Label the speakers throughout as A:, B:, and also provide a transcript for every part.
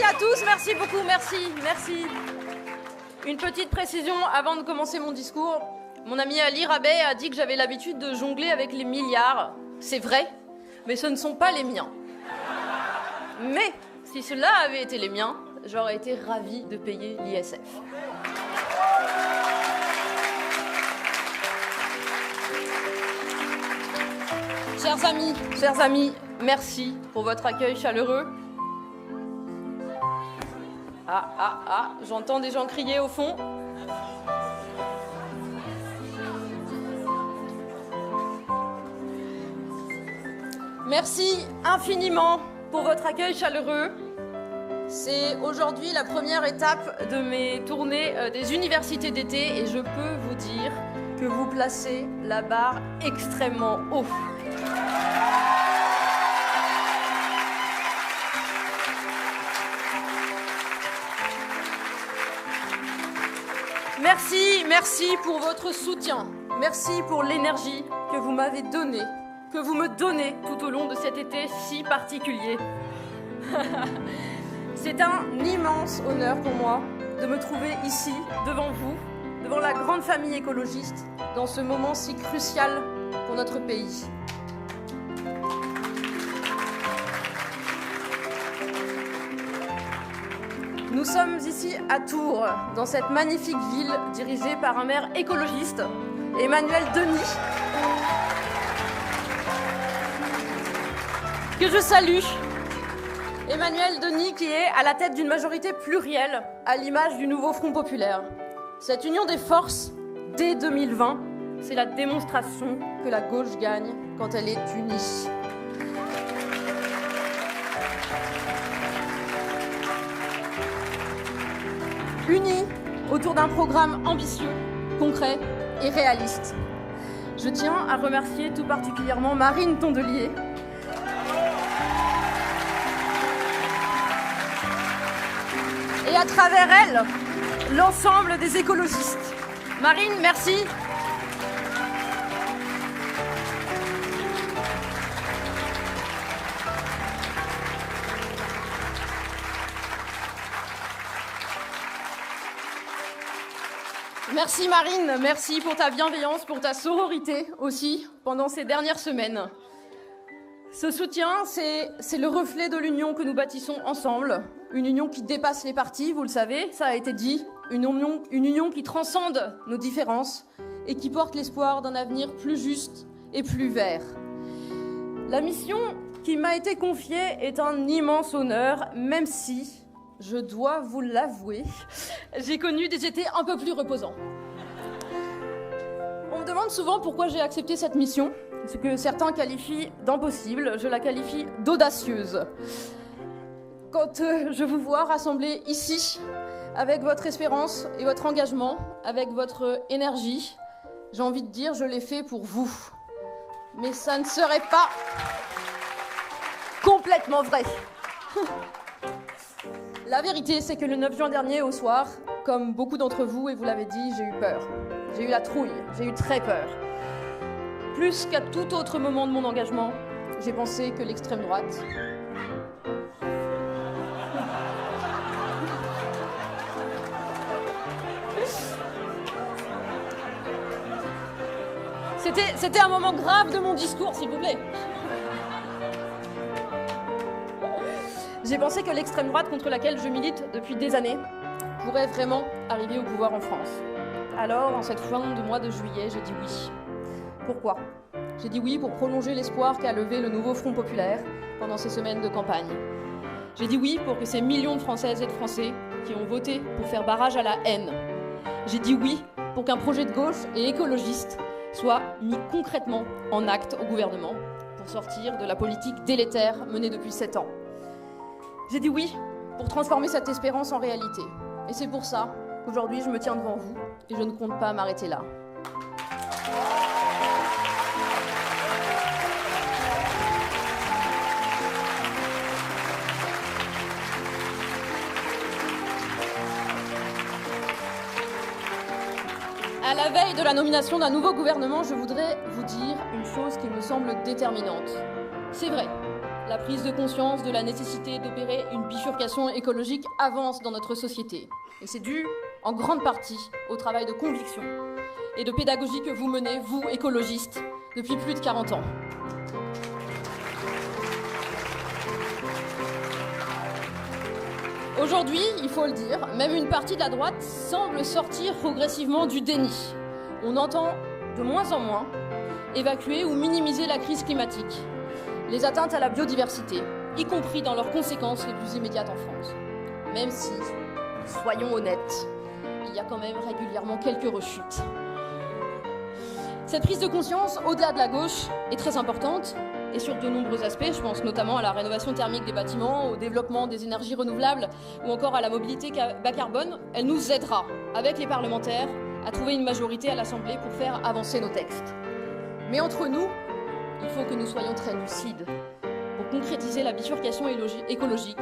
A: à tous, merci beaucoup, merci. Une petite précision avant de commencer mon discours. Mon ami Ali Rabet a dit que j'avais l'habitude de jongler avec les milliards. C'est vrai, mais ce ne sont pas les miens. Mais si cela avait été les miens, j'aurais été ravie de payer l'ISF. Chers amis, merci pour votre accueil chaleureux. J'entends des gens crier au fond. Merci infiniment pour votre accueil chaleureux. C'est aujourd'hui la première étape de mes tournées des universités d'été et je peux vous dire que vous placez la barre extrêmement haut. Merci pour votre soutien. Merci pour l'énergie que vous m'avez donnée, que vous me donnez tout au long de cet été si particulier. C'est un immense honneur pour moi de me trouver ici, devant vous, devant la grande famille écologiste, dans ce moment si crucial pour notre pays. Nous sommes ici à Tours, dans cette magnifique ville dirigée par un maire écologiste, Emmanuel Denis, que je salue. Emmanuel Denis qui est à la tête d'une majorité plurielle, à l'image du nouveau Front populaire. Cette union des forces, dès 2020, c'est la démonstration que la gauche gagne quand elle est unie. Unis autour d'un programme ambitieux, concret et réaliste. Je tiens à remercier tout particulièrement Marine Tondelier, et à travers elle, l'ensemble des écologistes. Marine, merci. Merci Marine, merci pour ta bienveillance, pour ta sororité aussi pendant ces dernières semaines. Ce soutien, c'est le reflet de l'union que nous bâtissons ensemble, une union qui dépasse les partis, vous le savez, ça a été dit, une union qui transcende nos différences et qui porte l'espoir d'un avenir plus juste et plus vert. La mission qui m'a été confiée est un immense honneur, même si, je dois vous l'avouer, j'ai connu des étés un peu plus reposants. On me demande souvent pourquoi j'ai accepté cette mission, ce que certains qualifient d'impossible, je la qualifie d'audacieuse. Quand je vous vois rassemblés ici, avec votre espérance et votre engagement, avec votre énergie, j'ai envie de dire, je l'ai fait pour vous. Mais ça ne serait pas complètement vrai. La vérité, c'est que le 9 juin dernier, au soir, comme beaucoup d'entre vous, et vous l'avez dit, j'ai eu peur. J'ai eu la trouille, j'ai eu très peur. Plus qu'à tout autre moment de mon engagement, j'ai pensé que l'extrême droite... C'était un moment grave de mon discours, s'il vous plaît. J'ai pensé que l'extrême droite contre laquelle je milite depuis des années pourrait vraiment arriver au pouvoir en France. Alors, en cette fin de mois de juillet, j'ai dit oui. Pourquoi ? J'ai dit oui pour prolonger l'espoir qu'a levé le nouveau Front populaire pendant ces semaines de campagne. J'ai dit oui pour que ces millions de Françaises et de Français qui ont voté pour faire barrage à la haine. J'ai dit oui pour qu'un projet de gauche et écologiste soit mis concrètement en acte au gouvernement pour sortir de la politique délétère menée depuis 7 ans. J'ai dit oui pour transformer cette espérance en réalité. Et c'est pour ça qu'aujourd'hui je me tiens devant vous et je ne compte pas m'arrêter là. À la veille de la nomination d'un nouveau gouvernement, je voudrais vous dire une chose qui me semble déterminante. C'est vrai, la prise de conscience de la nécessité d'opérer une bifurcation écologique avance dans notre société. Et c'est dû en grande partie au travail de conviction et de pédagogie que vous menez, vous, écologistes, depuis plus de 40 ans. Aujourd'hui, il faut le dire, même une partie de la droite semble sortir progressivement du déni. On entend de moins en moins évacuer ou minimiser la crise climatique, les atteintes à la biodiversité, y compris dans leurs conséquences les plus immédiates en France. Même si, soyons honnêtes, il y a quand même régulièrement quelques rechutes. Cette prise de conscience, au-delà de la gauche, est très importante, et sur de nombreux aspects, je pense notamment à la rénovation thermique des bâtiments, au développement des énergies renouvelables ou encore à la mobilité bas carbone. Elle nous aidera, avec les parlementaires, à trouver une majorité à l'Assemblée pour faire avancer nos textes. Mais entre nous, il faut que nous soyons très lucides. Pour concrétiser la bifurcation écologique,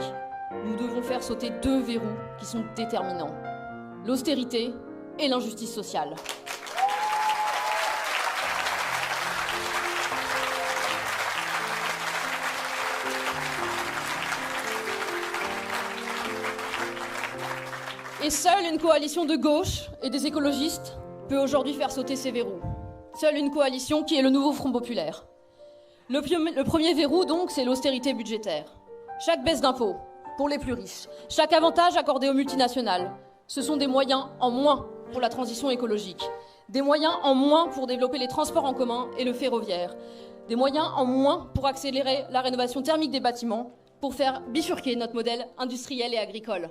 A: nous devons faire sauter deux verrous qui sont déterminants: l'austérité et l'injustice sociale. Et seule une coalition de gauche et des écologistes peut aujourd'hui faire sauter ces verrous. Seule une coalition qui est le nouveau Front populaire. Le premier verrou, donc, c'est l'austérité budgétaire. Chaque baisse d'impôts pour les plus riches, chaque avantage accordé aux multinationales, ce sont des moyens en moins pour la transition écologique. Des moyens en moins pour développer les transports en commun et le ferroviaire. Des moyens en moins pour accélérer la rénovation thermique des bâtiments, pour faire bifurquer notre modèle industriel et agricole.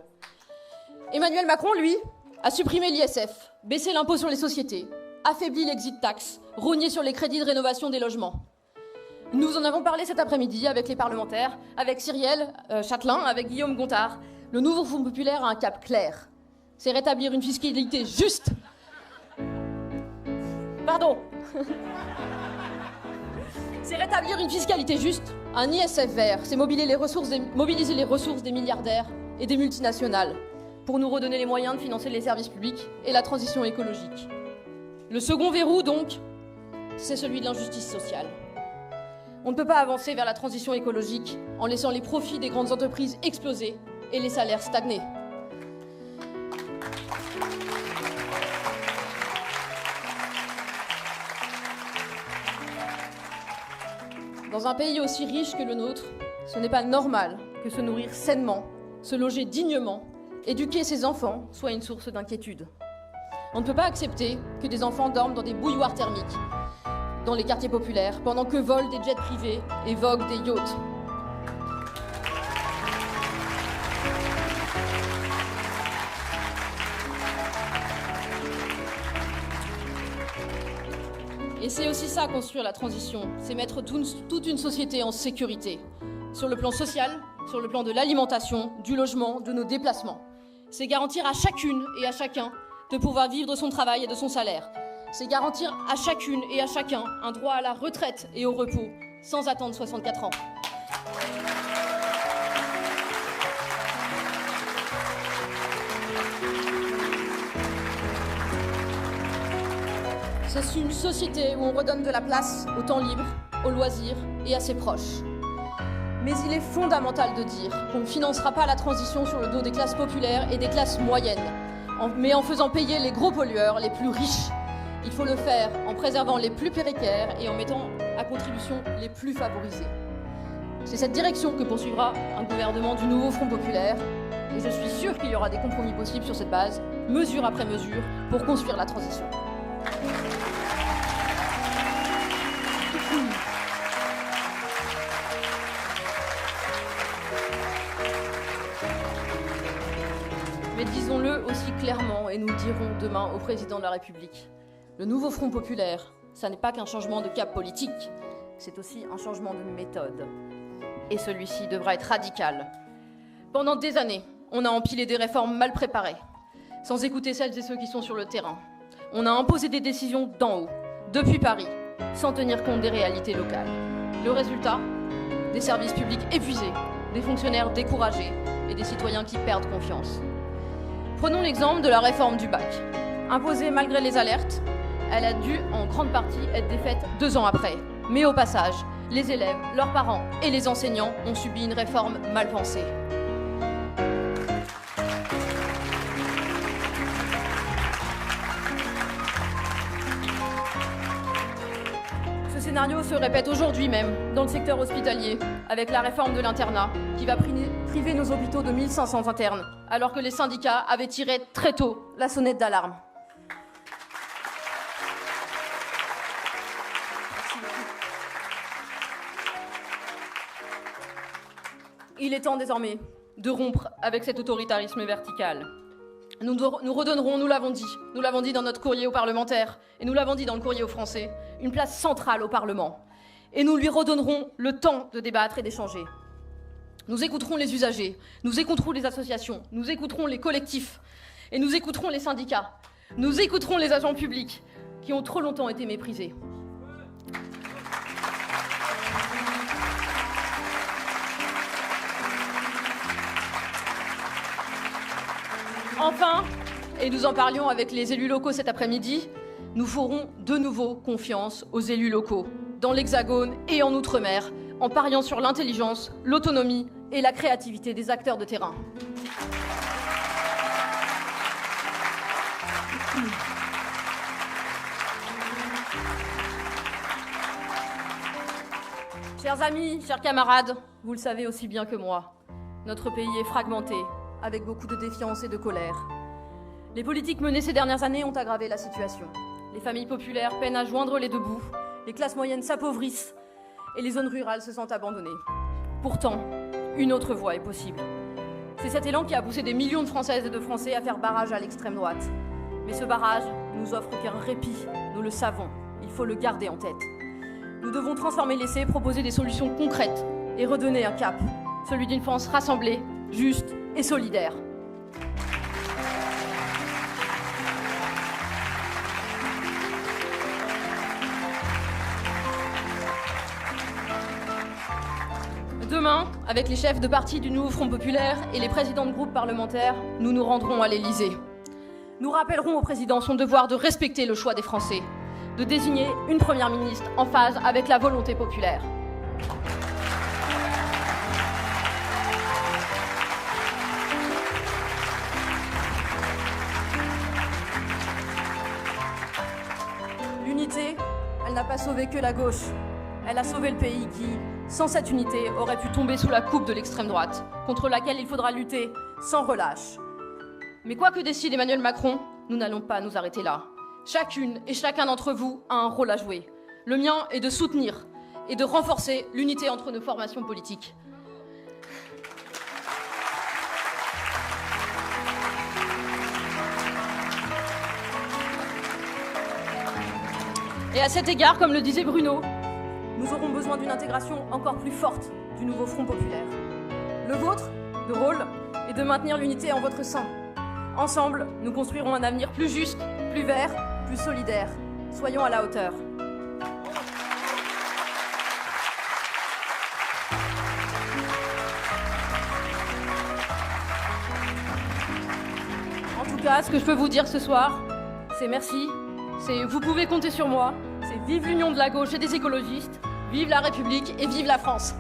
A: Emmanuel Macron, lui, a supprimé l'ISF, baissé l'impôt sur les sociétés, affaibli l'exit tax, rogné sur les crédits de rénovation des logements. Nous en avons parlé cet après-midi avec les parlementaires, avec Cyrielle Châtelain, avec Guillaume Gontard. Le nouveau Front populaire a un cap clair. C'est rétablir une fiscalité juste. Pardon. C'est rétablir une fiscalité juste, un ISF vert. C'est mobiliser les ressources des milliardaires et des multinationales pour nous redonner les moyens de financer les services publics et la transition écologique. Le second verrou, donc, c'est celui de l'injustice sociale. On ne peut pas avancer vers la transition écologique en laissant les profits des grandes entreprises exploser et les salaires stagner. Dans un pays aussi riche que le nôtre, ce n'est pas normal que se nourrir sainement, se loger dignement, éduquer ses enfants soit une source d'inquiétude. On ne peut pas accepter que des enfants dorment dans des bouilloires thermiques dans les quartiers populaires, pendant que volent des jets privés et voguent des yachts. Et c'est aussi ça, construire la transition, c'est mettre toute une société en sécurité, sur le plan social, sur le plan de l'alimentation, du logement, de nos déplacements. C'est garantir à chacune et à chacun de pouvoir vivre de son travail et de son salaire. C'est garantir à chacune et à chacun un droit à la retraite et au repos, sans attendre 64 ans. C'est une société où on redonne de la place au temps libre, aux loisirs et à ses proches. Mais il est fondamental de dire qu'on ne financera pas la transition sur le dos des classes populaires et des classes moyennes, mais en faisant payer les gros pollueurs, les plus riches. Il faut le faire en préservant les plus précaires et en mettant à contribution les plus favorisés. C'est cette direction que poursuivra un gouvernement du nouveau Front populaire. Et je suis sûre qu'il y aura des compromis possibles sur cette base, mesure après mesure, pour construire la transition. Mais disons-le aussi clairement, et nous le dirons demain au président de la République. Le nouveau Front populaire, ça n'est pas qu'un changement de cap politique, c'est aussi un changement de méthode. Et celui-ci devra être radical. Pendant des années, on a empilé des réformes mal préparées, sans écouter celles et ceux qui sont sur le terrain. On a imposé des décisions d'en haut, depuis Paris, sans tenir compte des réalités locales. Le résultat, des services publics épuisés, des fonctionnaires découragés et des citoyens qui perdent confiance. Prenons l'exemple de la réforme du bac. Imposée malgré les alertes, elle a dû en grande partie être défaite 2 ans après. Mais au passage, les élèves, leurs parents et les enseignants ont subi une réforme mal pensée. Ce scénario se répète aujourd'hui même dans le secteur hospitalier, avec la réforme de l'internat, qui va priver nos hôpitaux de 1500 internes, alors que les syndicats avaient tiré très tôt la sonnette d'alarme. Il est temps désormais de rompre avec cet autoritarisme vertical. Nous redonnerons, nous l'avons dit dans notre courrier aux parlementaires, et nous l'avons dit dans le courrier aux Français, une place centrale au Parlement. Et nous lui redonnerons le temps de débattre et d'échanger. Nous écouterons les usagers, nous écouterons les associations, nous écouterons les collectifs, et nous écouterons les syndicats. Nous écouterons les agents publics qui ont trop longtemps été méprisés. Enfin, et nous en parlions avec les élus locaux cet après-midi, nous ferons de nouveau confiance aux élus locaux, dans l'Hexagone et en Outre-mer, en pariant sur l'intelligence, l'autonomie et la créativité des acteurs de terrain. Chers amis, chers camarades, vous le savez aussi bien que moi, notre pays est fragmenté, avec beaucoup de défiance et de colère. Les politiques menées ces dernières années ont aggravé la situation. Les familles populaires peinent à joindre les deux bouts, les classes moyennes s'appauvrissent et les zones rurales se sentent abandonnées. Pourtant, une autre voie est possible. C'est cet élan qui a poussé des millions de Françaises et de Français à faire barrage à l'extrême droite. Mais ce barrage nous offre qu'un répit, nous le savons, il faut le garder en tête. Nous devons transformer l'essai, proposer des solutions concrètes et redonner un cap, celui d'une France rassemblée, juste et solidaire. Demain, avec les chefs de parti du nouveau Front populaire et les présidents de groupes parlementaires, nous nous rendrons à l'Élysée. Nous rappellerons au président son devoir de respecter le choix des Français, de désigner une première ministre en phase avec la volonté populaire. L'unité, elle n'a pas sauvé que la gauche. Elle a sauvé le pays qui, sans cette unité, aurait pu tomber sous la coupe de l'extrême droite, contre laquelle il faudra lutter sans relâche. Mais quoi que décide Emmanuel Macron, nous n'allons pas nous arrêter là. Chacune et chacun d'entre vous a un rôle à jouer. Le mien est de soutenir et de renforcer l'unité entre nos formations politiques. Et à cet égard, comme le disait Bruno, nous aurons besoin d'une intégration encore plus forte du nouveau Front populaire. Le vôtre, le rôle, est de maintenir l'unité en votre sein. Ensemble, nous construirons un avenir plus juste, plus vert, plus solidaire. Soyons à la hauteur. En tout cas, ce que je peux vous dire ce soir, c'est merci. C'est vous pouvez compter sur moi. C'est vive l'union de la gauche et des écologistes. Vive la République et vive la France.